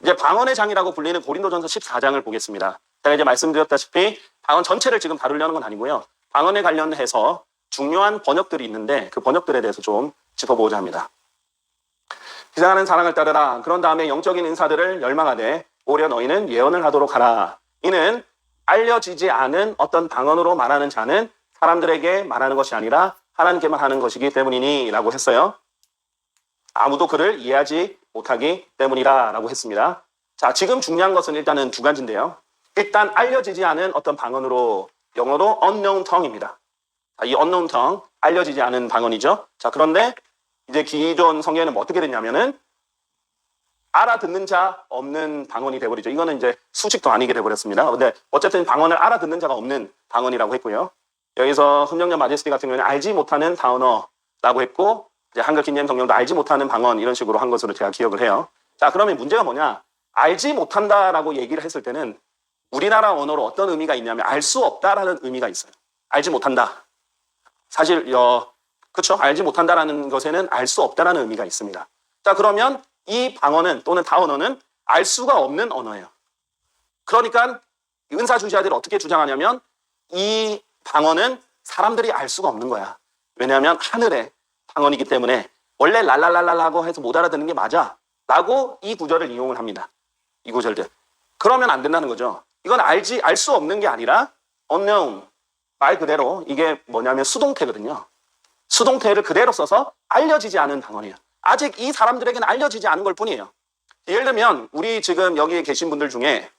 이제 방언의 장이라고 불리는 고린도전서 14장을 보겠습니다. 제가 이제 말씀드렸다시피 방언 전체를 지금 다루려는 건 아니고요. 방언에 관련해서 중요한 번역들이 있는데 그 번역들에 대해서 좀 짚어보고자 합니다. 기사하는 사랑을 따르라. 그런 다음에 영적인 인사들을 열망하되 오히려 너희는 예언을 하도록 하라. 이는 알려지지 않은 어떤 방언으로 말하는 자는 사람들에게 말하는 것이 아니라 하나님께만 하는 것이기 때문이니 라고 했어요. 아무도 그를 이해하지 못하기 때문이라 라고 했습니다. 자, 지금 중요한 것은 일단은 두 가지인데요. 일단 알려지지 않은 어떤 방언으로 영어로 unknown tongue입니다. 자, 이 unknown tongue, 알려지지 않은 방언이죠. 자, 그런데 이제 기존 성경에는 뭐 어떻게 됐냐면은 알아듣는 자 없는 방언이 돼버리죠. 이거는 이제 수식도 아니게 돼버렸습니다. 근데 어쨌든 방언을 알아듣는 자가 없는 방언이라고 했고요. 여기서 흠령년 마제스티 같은 경우는 알지 못하는 단어라고 했고 이제 한글 킹제임스 성경도 알지 못하는 방언 이런 식으로 한 것으로 제가 기억을 해요. 자, 그러면 문제가 뭐냐? 알지 못한다라고 얘기를 했을 때는 우리나라 언어로 어떤 의미가 있냐면 알 수 없다라는 의미가 있어요. 알지 못한다. 사실 그렇죠? 알지 못한다라는 것에는 알 수 없다라는 의미가 있습니다. 자, 그러면 이 방언은 또는 다언어는 알 수가 없는 언어예요. 그러니까 은사주의자들이 어떻게 주장하냐면 이 방언은 사람들이 알 수가 없는 거야. 왜냐하면 하늘의 방언이기 때문에 원래 랄랄랄랄라고 해서 못 알아듣는 게 맞아 라고 이 구절을 이용을 합니다. 이 구절들. 그러면 안 된다는 거죠. 이건 알 수 없는 게 아니라 unknown. 말 그대로 이게 뭐냐면 수동태거든요. 수동태를 그대로 써서 알려지지 않은 방언이에요. 아직 이 사람들에게는 알려지지 않은 걸 뿐이에요. 예를 들면 우리 지금 여기 계신 분들 중에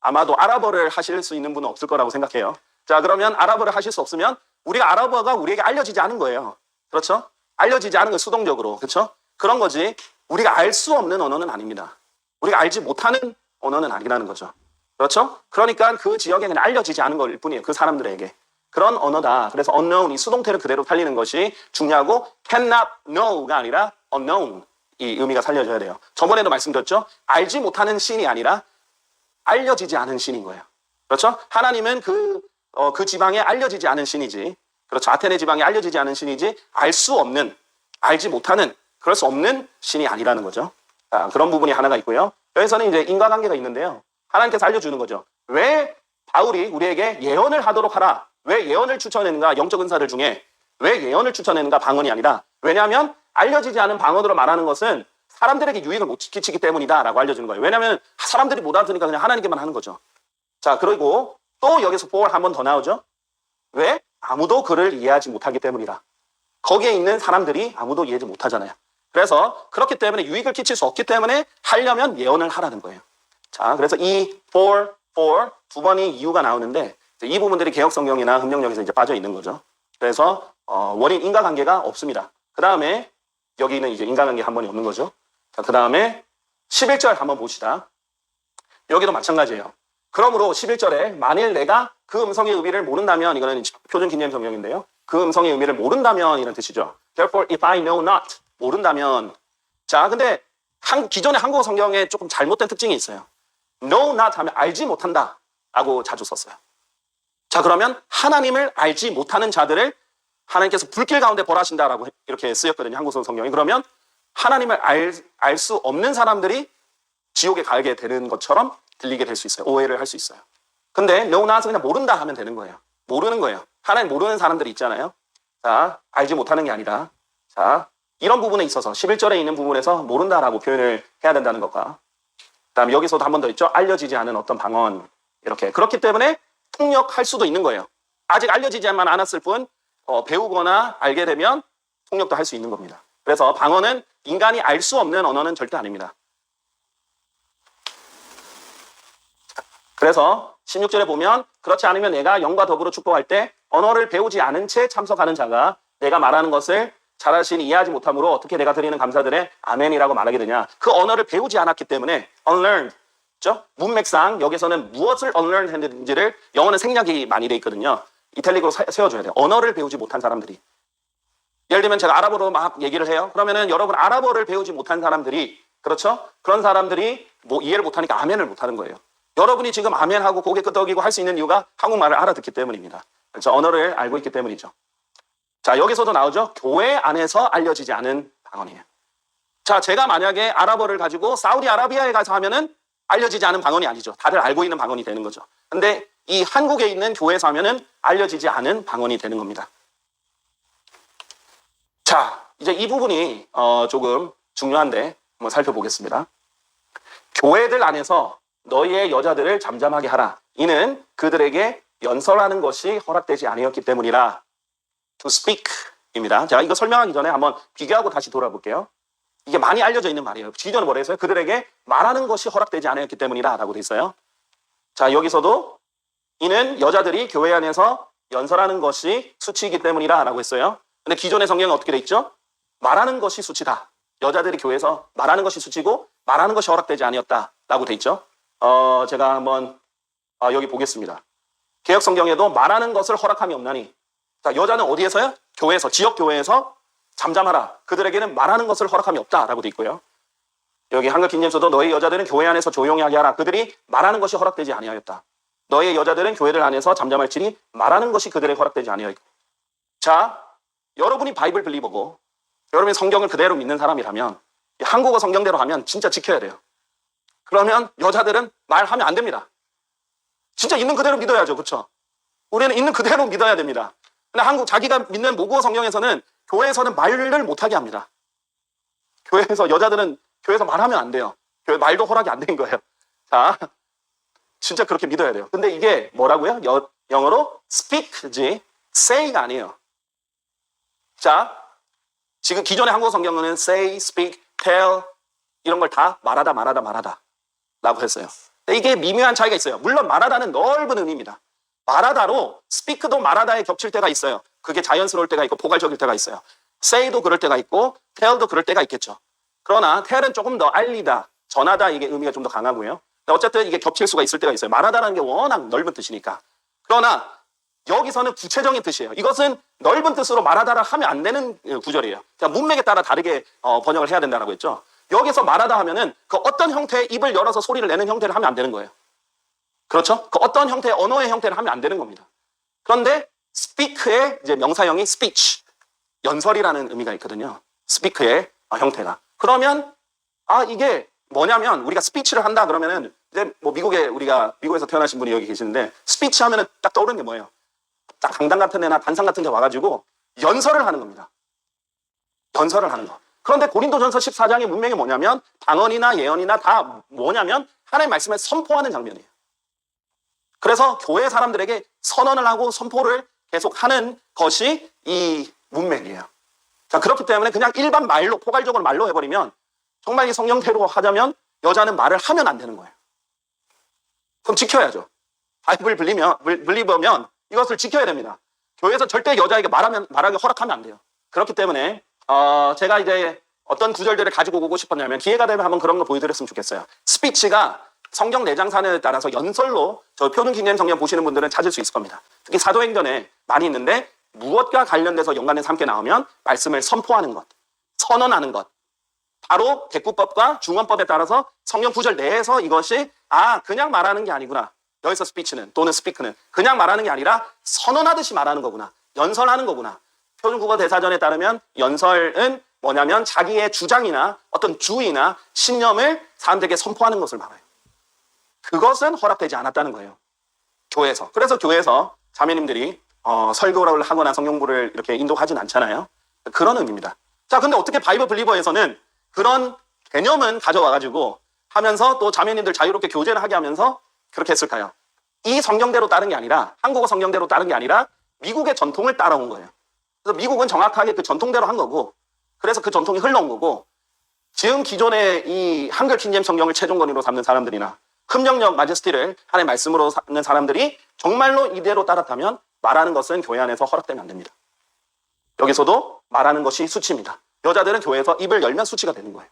아마도 아랍어를 하실 수 있는 분은 없을 거라고 생각해요. 자, 그러면 아랍어를 하실 수 없으면 우리가 아랍어가 우리에게 알려지지 않은 거예요. 그렇죠? 알려지지 않은 거 수동적으로. 그렇죠? 그런 거지 우리가 알 수 없는 언어는 아닙니다. 우리가 알지 못하는 언어는 아니라는 거죠. 그렇죠? 그러니까 그 지역에 그냥 알려지지 않은 걸 뿐이에요. 그 사람들에게. 그런 언어다. 그래서 unknown, 이 수동태를 그대로 살리는 것이 중요하고 cannot know가 아니라 unknown 이 의미가 살려져야 돼요. 저번에도 말씀드렸죠? 알지 못하는 신이 아니라 알려지지 않은 신인 거예요. 그렇죠? 하나님은 그 지방에 알려지지 않은 신이지. 그렇죠? 아테네 지방에 알려지지 않은 신이지 알 수 없는, 알지 못하는, 그럴 수 없는 신이 아니라는 거죠. 자, 그런 부분이 하나가 있고요. 여기서는 이제 인과관계가 있는데요. 하나님께서 알려주는 거죠. 왜 바울이 우리에게 예언을 하도록 하라. 왜 예언을 추천했는가? 영적 은사들 중에 왜 예언을 추천했는가? 방언이 아니라. 왜냐하면 알려지지 않은 방언으로 말하는 것은 사람들에게 유익을 못 끼치기 때문이다 라고 알려주는 거예요. 왜냐하면 사람들이 못 알아듣으니까 그냥 하나님께만 하는 거죠. 자, 그리고 또 여기서 for 한 번 더 나오죠. 왜? 아무도 그를 이해하지 못하기 때문이다. 거기에 있는 사람들이 아무도 이해하지 못하잖아요. 그래서 그렇기 때문에 유익을 끼칠 수 없기 때문에 하려면 예언을 하라는 거예요. 자, 그래서 이 for 두 번이 이유가 나오는데 이 부분들이 개혁성경이나 흠령력에서 이제 빠져 있는 거죠. 그래서 원인 인과관계가 없습니다. 그 다음에 여기는 이제 인과관계 한 번이 없는 거죠. 자, 그 다음에 11절 한번 봅시다. 여기도 마찬가지예요. 그러므로 11절에 만일 내가 그 음성의 의미를 모른다면, 이거는 표준 긴제임 성경인데요. 그 음성의 의미를 모른다면 이런 뜻이죠. Therefore, if I know not, 모른다면. 자, 근데 기존의 한국어 성경에 조금 잘못된 특징이 있어요. know not 하면 알지 못한다 라고 자주 썼어요. 자, 그러면 하나님을 알지 못하는 자들을 하나님께서 불길 가운데 벌하신다라고 이렇게 쓰였거든요. 한국어 성경이. 그러면 하나님을 알 수 없는 사람들이 지옥에 가게 되는 것처럼 들리게 될 수 있어요. 오해를 할 수 있어요. 근데 know not은 그냥 모른다 하면 되는 거예요. 모르는 거예요. 하나님 모르는 사람들이 있잖아요. 자, 알지 못하는 게 아니라. 자, 이런 부분에 있어서 11절에 있는 부분에서 모른다라고 표현을 해야 된다는 것과 그다음에 여기서도 한 번 더 있죠. 알려지지 않은 어떤 방언. 이렇게. 그렇기 때문에 통역할 수도 있는 거예요. 아직 알려지지만 않았을 뿐 배우거나 알게 되면 통역도 할 수 있는 겁니다. 그래서 방언은 인간이 알 수 없는 언어는 절대 아닙니다. 그래서 16절에 보면 그렇지 않으면 내가 영과 더불어 축복할 때 언어를 배우지 않은 채 참석하는 자가 내가 말하는 것을 잘하시니 이해하지 못함으로 어떻게 내가 드리는 감사들에 아멘이라고 말하게 되냐. 그 언어를 배우지 않았기 때문에 unlearned. 그렇죠? 문맥상 여기서는 무엇을 unlearn 했는지를 영어는 생략이 많이 돼 있거든요. 이탈릭으로 세워줘야 돼요. 언어를 배우지 못한 사람들이. 예를 들면 제가 아랍어로 막 얘기를 해요. 그러면은 여러분 아랍어를 배우지 못한 사람들이, 그렇죠? 그런 사람들이 뭐 이해를 못하니까 아멘을 못하는 거예요. 여러분이 지금 아멘하고 고개 끄덕이고 할 수 있는 이유가 한국말을 알아듣기 때문입니다. 그렇죠? 언어를 알고 있기 때문이죠. 자, 여기서도 나오죠. 교회 안에서 알려지지 않은 방언이에요. 자, 제가 만약에 아랍어를 가지고 사우디아라비아에 가서 하면은 알려지지 않은 방언이 아니죠. 다들 알고 있는 방언이 되는 거죠. 근데 이 한국에 있는 교회에서 하면은 알려지지 않은 방언이 되는 겁니다. 자, 이제 이 부분이 조금 중요한데 한번 살펴보겠습니다. 교회들 안에서 너희의 여자들을 잠잠하게 하라. 이는 그들에게 연설하는 것이 허락되지 아니었기 때문이라. To speak 입니다. 제가 이거 설명하기 전에 한번 비교하고 다시 돌아볼게요. 이게 많이 알려져 있는 말이에요. 기존에 뭐라 했어요? 그들에게 말하는 것이 허락되지 않았기 때문이라 라고 돼 있어요. 자, 여기서도 이는 여자들이 교회 안에서 연설하는 것이 수치이기 때문이라 라고 했어요. 근데 기존의 성경은 어떻게 돼 있죠? 말하는 것이 수치다. 여자들이 교회에서 말하는 것이 수치고 말하는 것이 허락되지 아니었다 라고 돼 있죠. 제가 한번 여기 보겠습니다. 개역 성경에도 말하는 것을 허락함이 없나니. 자, 여자는 어디에서요? 교회에서, 지역 교회에서 잠잠하라. 그들에게는 말하는 것을 허락함이 없다라고 돼 있고요. 여기 한글 킹제임스도 너희 여자들은 교회 안에서 조용히 하게 하라. 그들이 말하는 것이 허락되지 아니하였다. 너희 여자들은 교회들 안에서 잠잠할지니 말하는 것이 그들에게 허락되지 아니하였고. 자, 여러분이 바이블 빌리버고 여러분이 성경을 그대로 믿는 사람이라면 한국어 성경대로 하면 진짜 지켜야 돼요. 그러면 여자들은 말하면 안 됩니다. 진짜 있는 그대로 믿어야죠. 그렇죠? 우리는 있는 그대로 믿어야 됩니다. 근데 한국 자기가 믿는 모국어 성경에서는 교회에서는 말을 못하게 합니다. 교회에서 여자들은 교회에서 말하면 안 돼요. 교회 말도 허락이 안 된 거예요. 자, 진짜 그렇게 믿어야 돼요. 근데 이게 뭐라고요? 영어로 speak지 say가 아니에요. 자, 지금 기존의 한국어 성경은 say, speak, tell 이런 걸 다 말하다 라고 했어요. 근데 이게 미묘한 차이가 있어요. 물론 말하다는 넓은 의미입니다. 말하다로 speak도 말하다에 겹칠 때가 있어요. 그게 자연스러울 때가 있고 포괄적일 때가 있어요. say도 그럴 때가 있고 tell도 그럴 때가 있겠죠. 그러나 tell은 조금 더 알리다, 전하다 이게 의미가 좀 더 강하고요. 어쨌든 이게 겹칠 수가 있을 때가 있어요. 말하다라는 게 워낙 넓은 뜻이니까. 그러나 여기서는 구체적인 뜻이에요. 이것은 넓은 뜻으로 말하다라 하면 안 되는 구절이에요. 그러니까 문맥에 따라 다르게 번역을 해야 된다고 했죠. 여기서 말하다 하면은 그 어떤 형태의 입을 열어서 소리를 내는 형태를 하면 안 되는 거예요. 그렇죠? 그 어떤 형태의 언어의 형태를 하면 안 되는 겁니다. 그런데 speak의 이제 명사형이 speech, 연설이라는 의미가 있거든요. speak의 형태가. 그러면 이게 뭐냐면 우리가 스피치를 한다 그러면은 이제 뭐 미국에서 태어나신 분이 여기 계시는데 스피치 하면은 딱 떠오르는 게 뭐예요? 딱 강당 같은 데나 단상 같은 데 와가지고 연설을 하는 겁니다. 연설을 하는 거. 그런데 고린도전서 14장의 문맥이 뭐냐면 방언이나 예언이나 다 뭐냐면 하나님의 말씀을 선포하는 장면이에요. 그래서 교회 사람들에게 선언을 하고 선포를 계속하는 것이 이 문맥이에요. 자, 그렇기 때문에 그냥 일반 말로 포괄적으로 말로 해버리면 정말 이 성경대로 하자면 여자는 말을 하면 안 되는 거예요. 그럼 지켜야죠. 바이블 빌리버면 이것을 지켜야 됩니다. 교회에서 절대 여자에게 말하기 허락하면 안 돼요. 그렇기 때문에 제가 이제 어떤 구절들을 가지고 오고 싶었냐면 기회가 되면 한번 그런 거 보여드렸으면 좋겠어요. 스피치가 성경 내장산에 따라서 연설로 저 표준 킹제임 성경 보시는 분들은 찾을 수 있을 겁니다. 특히 사도행전에 많이 있는데 무엇과 관련돼서 연관해서 함께 나오면 말씀을 선포하는 것, 선언하는 것. 바로 대구법과 중원법에 따라서 성경 구절 내에서 이것이 그냥 말하는 게 아니구나. 여기서 스피치는 또는 스피크는 그냥 말하는 게 아니라 선언하듯이 말하는 거구나. 연설하는 거구나. 표준국어 대사전에 따르면 연설은 뭐냐면 자기의 주장이나 어떤 주의나 신념을 사람들에게 선포하는 것을 말해요. 그것은 허락되지 않았다는 거예요. 교회에서. 그래서 교회에서 자매님들이 설교를 하거나 성경부를 이렇게 인도하진 않잖아요. 그런 의미입니다. 자, 근데 어떻게 바이블 빌리버에서는 그런 개념은 가져와가지고 하면서 또 자매님들 자유롭게 교제를 하게 하면서 그렇게 했을까요? 이 성경대로 따른 게 아니라 한국어 성경대로 따른 게 아니라 미국의 전통을 따라온 거예요. 그래서 미국은 정확하게 그 전통대로 한 거고 그래서 그 전통이 흘러온 거고 지금 기존의 이 한글 킹제임 성경을 최종권위로 삼는 사람들이나 흠령력 마제스티를 하나님의 말씀으로 삼는 사람들이 정말로 이대로 따랐다면 말하는 것은 교회 안에서 허락되면 안 됩니다. 여기서도 말하는 것이 수치입니다. 여자들은 교회에서 입을 열면 수치가 되는 거예요.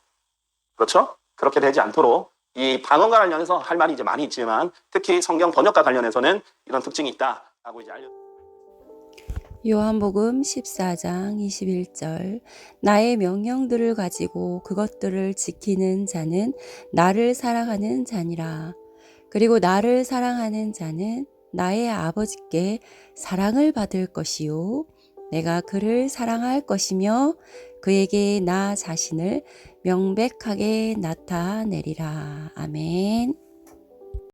그렇죠? 그렇게 되지 않도록 이 방언과 관련해서 할 말이 이제 많이 있지만 특히 성경 번역과 관련해서는 이런 특징이 있다라고 이제 요한복음 14장 21절 나의 명령들을 가지고 그것들을 지키는 자는 나를 사랑하는 자니라. 그리고 나를 사랑하는 자는 나의 아버지께 사랑을 받을 것이요 내가 그를 사랑할 것이며 그에게 나 자신을 명백하게 나타내리라. 아멘.